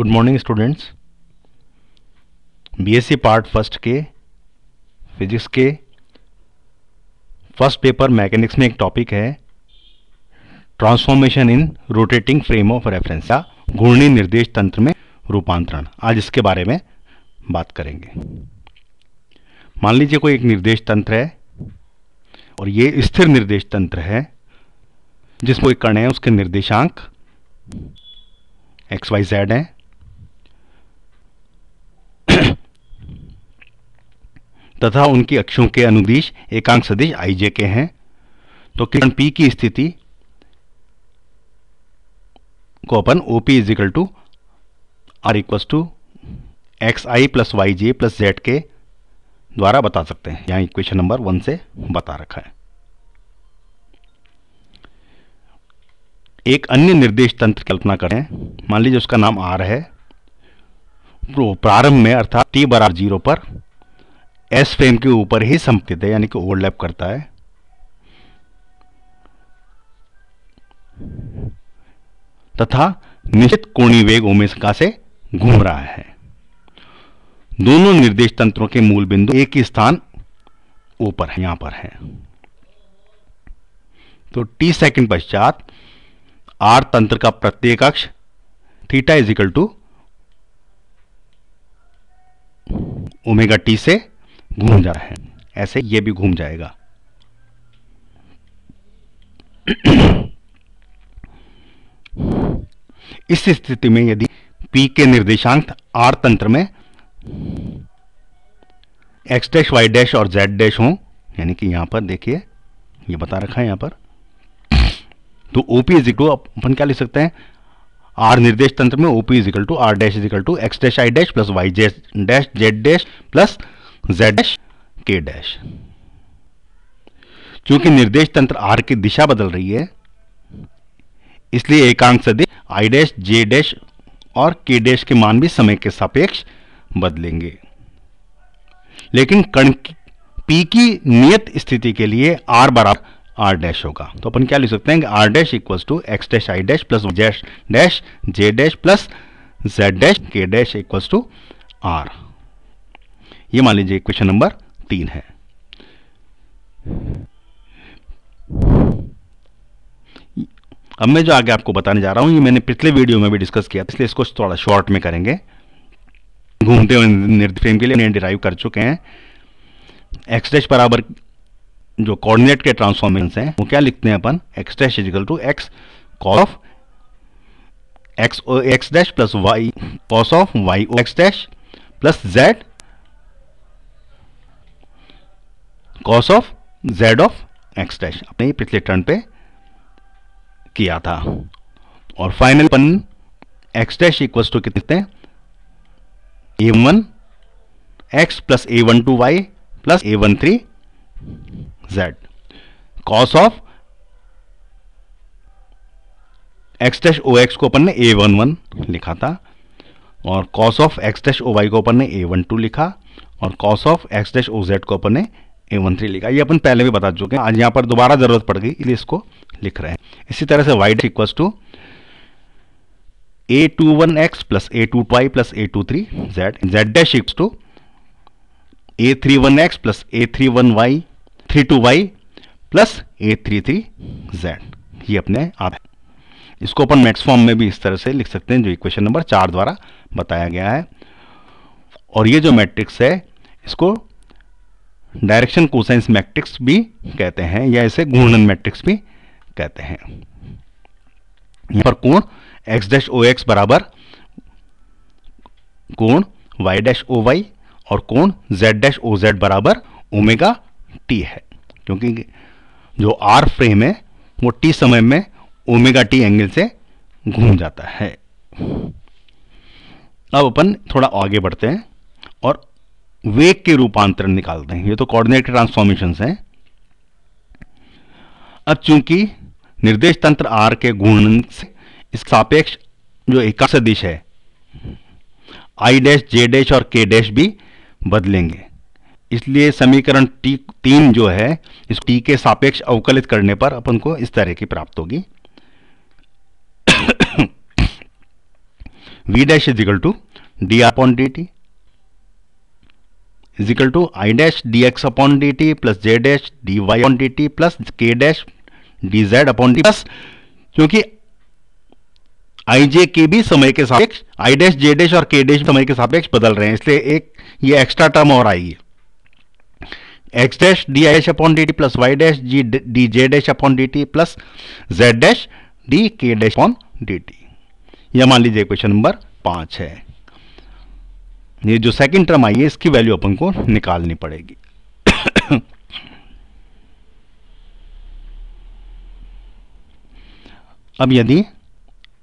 Good morning students. BSc part first के physics के first paper mechanics में एक टॉपिक है transformation in rotating frame of reference या घूर्णी निर्देश तंत्र में रूपांतरण। आज इसके बारे में बात करेंगे। मान लीजिए कोई एक निर्देश तंत्र है और ये स्थिर निर्देश तंत्र है जिसमें कोई कण है, उसके निर्देशांक एक्स वाई जेड हैं तथा उनकी अक्षों के अनुदिश एकांक सदिश आई जे के हैं। तो कण P की स्थिति को अपन OP is equal to R equal to x i plus y j plus z के द्वारा बता सकते हैं। यहां इक्वेशन नंबर 1 से बता रखा है। एक अन्य निर्देश तंत्र की कल्पना करें। मान लीजिए उसका नाम R है। प्रारंभ में अर्थात t बराबर 0 पर S फ्रेम के ऊपर ही संपतित है, यानी कि ओवरलैप करता है। तथा निश्चित कोणीय वेग ओमेगा से घूम रहा है। दोनों निर्देश तंत्रों के मूल बिंदु एक ही स्थान ऊपर है, यहां पर है। तो t सेकंड पश्चात R तंत्र का प्रत्येक अक्ष theta is equal to omega t से घूम जा रहा है। ऐसे ये भी घूम जाएगा। इस स्थिति में यदि P के निर्देशांक R तंत्र में x डैश y डैश और z डैश हो, यानी कि यहां पर देखिए ये बता रखा है यहां पर, तो OP इजिकल टू अपन क्या लिख सकते हैं, R निर्देश तंत्र में OP is equal to R dash is equal to x dash i dash plus y dash z dash plus z dash k dash. क्योंकि निर्देश तंत्र R की दिशा बदल रही है, इसलिए एकांक सदिश i डैश j डैश और k डैश के मान भी समय के सापेक्ष बदलेंगे। लेकिन कण P की नियत स्थिति के लिए R बराबर R डैश होगा। तो अपन क्या लिख सकते हैं कि R dash equals to x dash i dash plus y dash j dash plus z dash k dash equals to R। ये मान लीजिए इक्वेशन नंबर 3 है। अब मैं जो आगे आपको बताने जा रहा हूं ये मैंने पिछले वीडियो में भी डिस्कस किया था, इसलिए इसको थोड़ा शॉर्ट में करेंगे। घूमते हुए निर्देश फ्रेम के लिए डिराइव कर चुके हैं। x डैश बराबर जो कोऑर्डिनेट के ट्रांसफॉर्मेशंस हैं वो क्या लिखते हैं अपन, x dash is equal to x cos of x dash plus y cos of y x dash plus z cos of z of x dash. अपने ही पिछले टर्न पे किया था। और फाइनल अपन x डैश इक्वल्स टू कितने हैं, a1 x plus a12 y plus a13 z cos of x dash O x को अपन ने a11 लिखा था और cos of x dash O y को अपन ने a12 लिखा और cos of x dash O z को अपन ने a13 लिखा। ये अपन पहले भी बता चुके हैं, आज यहां पर दोबारा जरूरत पड़ गई इसलिए इसको लिख रहे हैं। इसी तरह से y dash equals to a21x plus a22y plus a23 z dash equals to a31x plus a31y 32y plus a33z। ये अपने आप है। इसको अपन मैट्रिक्स फॉर्म में भी इस तरह से लिख सकते हैं जो इक्वेशन नंबर 4 द्वारा बताया गया है। और ये जो मैट्रिक्स है इसको डायरेक्शन कोसाइंस मैट्रिक्स भी कहते हैं या इसे घूर्णन मैट्रिक्स भी कहते हैं। यहां पर कोण x डैश ओ एक्स बराबर कोण y डैश ओ वाई और कोण z डैश ओ जेड बराबर ओमेगा टी है, क्योंकि जो R फ्रेम है वो t समय में ओमेगा टी एंगल से घूम जाता है। अब अपन थोड़ा आगे बढ़ते हैं और वेग के रूपांतरण निकालते हैं। ये तो कोऑर्डिनेट ट्रांसफॉर्मेशंस हैं। अब चूंकि निर्देश तंत्र R के घूर्णन से इस सापेक्ष जो एकांक सदिश है i डैश j डैश और k डैश भी बदलेंगे, इसलिए समीकरण T3 जो है इस T के सापेक्ष अवकलित करने पर अपन को इस तरह की प्राप्त होगी। V dash is equal to D R upon D T is equal to I dash D X upon D T plus J dash D Y upon D T plus के dash D Z upon D plus, क्योंकि I जे के भी समय के सापेक्ष I dash J dash और के dash समय के सापेक्ष बदल रहे हैं, इसलिए एक ये एक्स्ट्रा टर्म और आई है, एक्स डैश डी आई dash upon D T plus y dash g d जे dash upon D T plus z dash d के डैश अपॉन डी टी। यह मान लीजिए क्वेश्चन नंबर 5 है। ये जो सेकंड टर्म आई है इसकी वैल्यू अपन को निकालनी पड़ेगी। अब यदि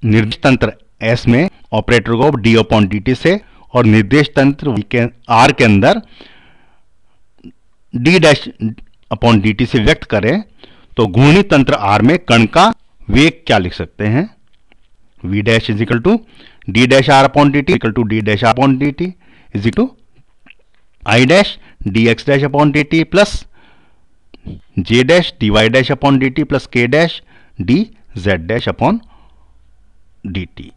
निर्देश तंत्र S में ऑपरेटर को डी अपॉन डी टी से और निर्देश तंत्र R के अंदर D dash upon D T से व्यक्त करें तो घूर्णी तंत्र R में कण का वेग क्या लिख सकते हैं? v dash is equal to D dash R upon D T equal to D dash upon D T is equal to I dash D X dash upon D T plus J dash D Y dash upon D T plus के dash D Z dash upon D T.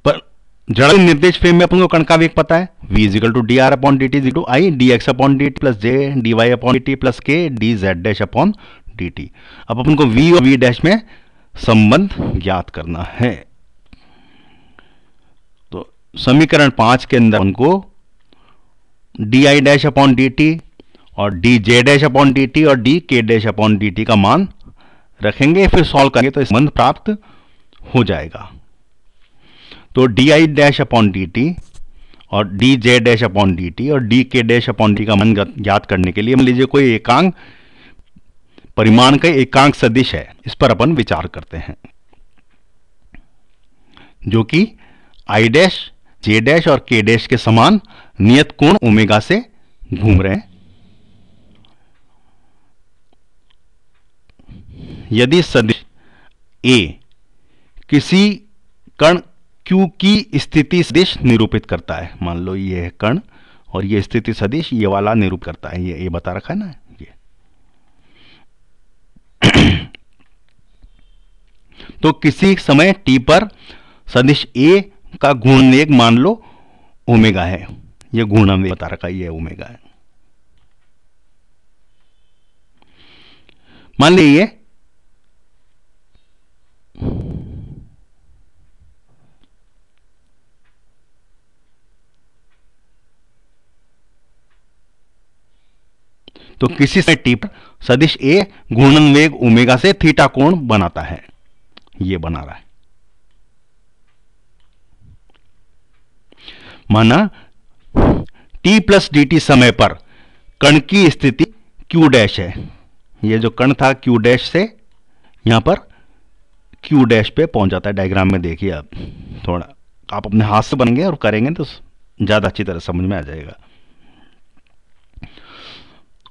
पर जड़ निर्देश frame में अपन को कण का वेग पता है, v is equal to D R upon D T is equal to I D X upon D T plus J D Y upon D T plus K D Z dash upon D T. अब अपन को v और v dash में संबंध ज्ञात करना है। तो समीकरण 5 के अंदर अपन को डी आई डैश अपॉन डी टी और डी जे डैश अपॉन डी टी और डी के डैश अपॉन डी टी का मान रखेंगे, फिर सॉल्व करेंगे तो संबंध प्राप्त हो जाएगा। तो डी आई डैश अपॉन डी टी और डी जे डैश अपॉन डी टी और डी के डैश अपॉन डी का मान ज्ञात करने के लिए मान लीजिए कोई एकांक परिमाण का एकांक सदिश है, इस पर अपन विचार करते हैं जो कि आई डैश जे डैश और के डैश के समान नियत कोण ओमेगा से घूम रहे हैं। यदि सदिश A किसी कण Q की स्थिति सदिश निरूपित करता है, मान लो ये है कण और ये स्थिति सदिश ये वाला निरूपित करता है, ये बता रखा है ना ये। तो किसी समय t पर सदिश A का घूर्ण वेग मान लो ओमेगा है, ये घूर्णन वेग बता रखा है, ये ओमेगा है। मान लीजिए तो किसी समय t पर सदिश A घूर्णन वेग ओमेगा से थीटा कोण बनाता है, ये बना रहा है। माना t प्लस डी टी समय पर कण की स्थिति q डैश है, ये जो कण था q डैश से यहां पर q डैश पे पहुंच जाता है। डायग्राम में देखिए, आप थोड़ा आप अपने हाथ से बनेंगे और करेंगे तो ज्यादा अच्छी तरह समझ में आ जाएगा।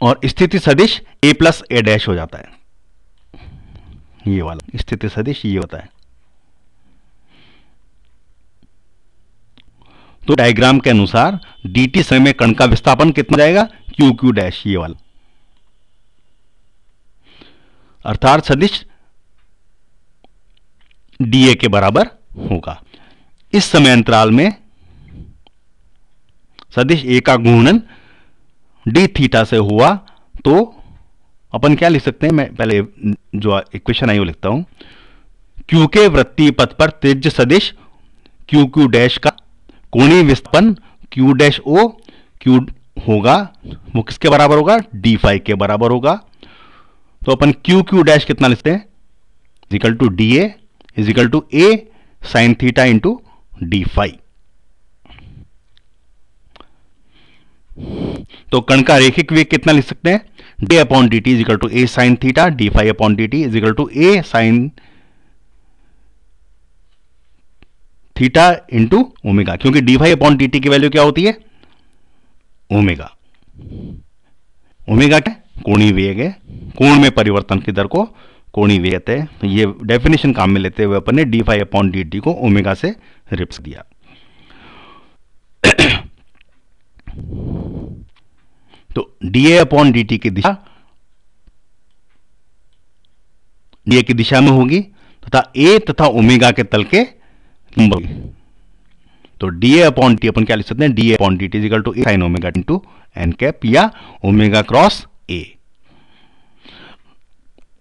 और स्थिति सदिश a प्लस ए डैश हो जाता है, ये वाला स्थिति सदिश ये होता है। तो डायग्राम के अनुसार dt समय में कण का विस्थापन कितना जाएगा, q q डैश ये वाला, अर्थात सदिश dA के बराबर होगा। इस समय अंतराल में सदिश A का घूर्णन d थीटा से हुआ तो अपन क्या लिख सकते हैं, मैं पहले जो इक्वेशन आई वो लिखता हूं। q के वृत्तीय पथ पर त्रिज्य सदिश q q डैश का कोणीय विस्थापन q डैश o q होगा, वो किसके बराबर होगा, d फाई के बराबर होगा। तो अपन q q डैश कितना लिखते हैं, equal to dA is equal to a sine theta into d phi. तो कण का रेखिक वेग कितना लिख सकते हैं, d upon dt is equal to a sine theta d phi upon dt is equal to a sine theta into omega, क्योंकि d phi upon dt की वैल्यू क्या होती है, ओमेगा। ओमेगा क्या, कोणीय वेग है, कोण में परिवर्तन की दर को कोणीय वेग कहते हैं। तो ये डेफिनेशन काम में लेते हुए अपन ने डी फाई अपॉन dt को ओमेगा से रिप्स दिया। तो dA अपॉन dt की दिशा ए की दिशा में होगी तथा ए तथा ओमेगा के तल के लंब। तो डी ए अपॉन टी अपन क्या लिख सकते हैं, d a upon D T is equal to a sine omega into n cap या ओमेगा क्रॉस ए।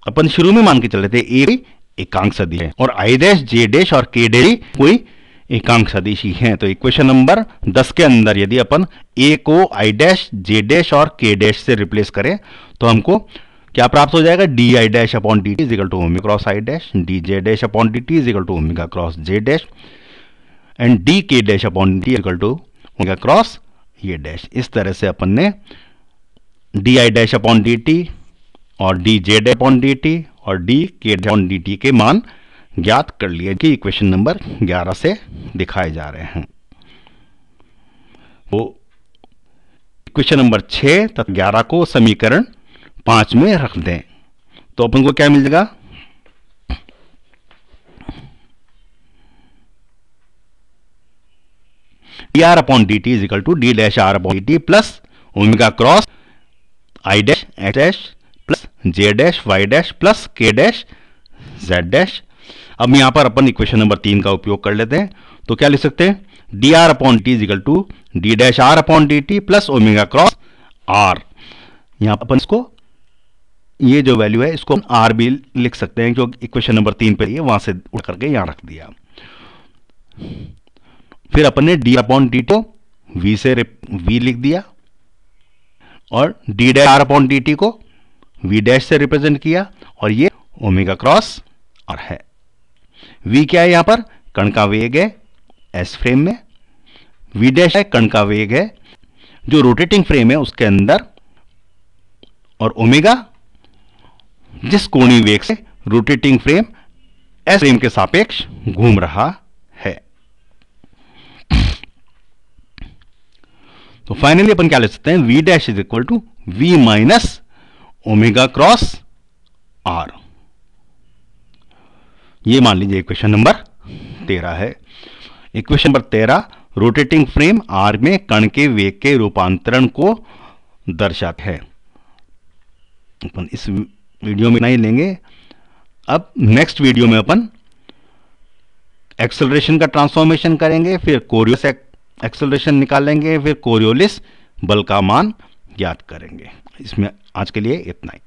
अपन शुरू में मान के चल रहे थे ए एकांक सदिश है और आई डैश जे डैश और के डैश कोई एकांक सदिश ही है। तो इक्वेशन नंबर 10 के अंदर यदि अपन ए को आई डैश जे डैश और के डैश से रिप्लेस करें तो हमको क्या प्राप्त हो जाएगा, D I dash upon D T is equal to omega cross I dash, D J dash upon D T is equal to omega cross J dash and D के dash upon D equal to omega cross ये dash. इस तरह से अपन ने D आई dash upon D T और D जे dash upon D T और D के डैश अपॉन डी टी के मान ज्ञात कर लिए कि इक्वेशन नंबर 11 से दिखाए जा रहे हैं। वो इक्वेशन नंबर 6 तथा 11 को समीकरण 5 में रख दें तो अपन को क्या मिल जाएगा, d R upon D T is equal to D dash R upon D T plus omega cross I dash h dash plus J dash y dash plus के डैश जेड डैश। अब यहां पर अपन इक्वेशन नंबर 3 का उपयोग कर लेते हैं तो क्या लिख सकते हैं, d R upon t is equal to D dash R upon D T plus omega cross R. यहां पर अपन इसको ये जो वैल्यू है इसको आर भी लिख सकते हैं जो इक्वेशन नंबर 3 पे है वहां से उठ करके यहां रख दिया। फिर अपन ने डी अपॉन डी को वी से वी लिख दिया और d dash R upon D t को वी डैश से रिप्रेजेंट किया और ये ओमेगा क्रॉस आर है। वी क्या है, यहां पर कण का वेग है एस फ्रेम में, वी डैश है कण का वेग है जो रोटेटिंग फ्रेम है उसके अंदर, और ओमेगा जिस कोणीय वेग से रोटेटिंग फ्रेम एस फ्रेम के सापेक्ष घूम रहा है। तो फाइनली अपन क्या लिख सकते हैं, v dash is equal to v minus omega cross R. ये मान लीजिए इक्वेशन नंबर 13 है। Equation number 13 rotating frame R में कण के वेग के रूपांतरण को दर्शाता है। अपन इस वीडियो में नहीं लेंगे, अब नेक्स्ट वीडियो में अपन एक्सेलरेशन का ट्रांसफॉर्मेशन करेंगे, फिर कोरियोलिस एक्सेलरेशन निकालेंगे, फिर कोरियोलिस बल का मान ज्ञात करेंगे। इसमें आज के लिए इतना ही।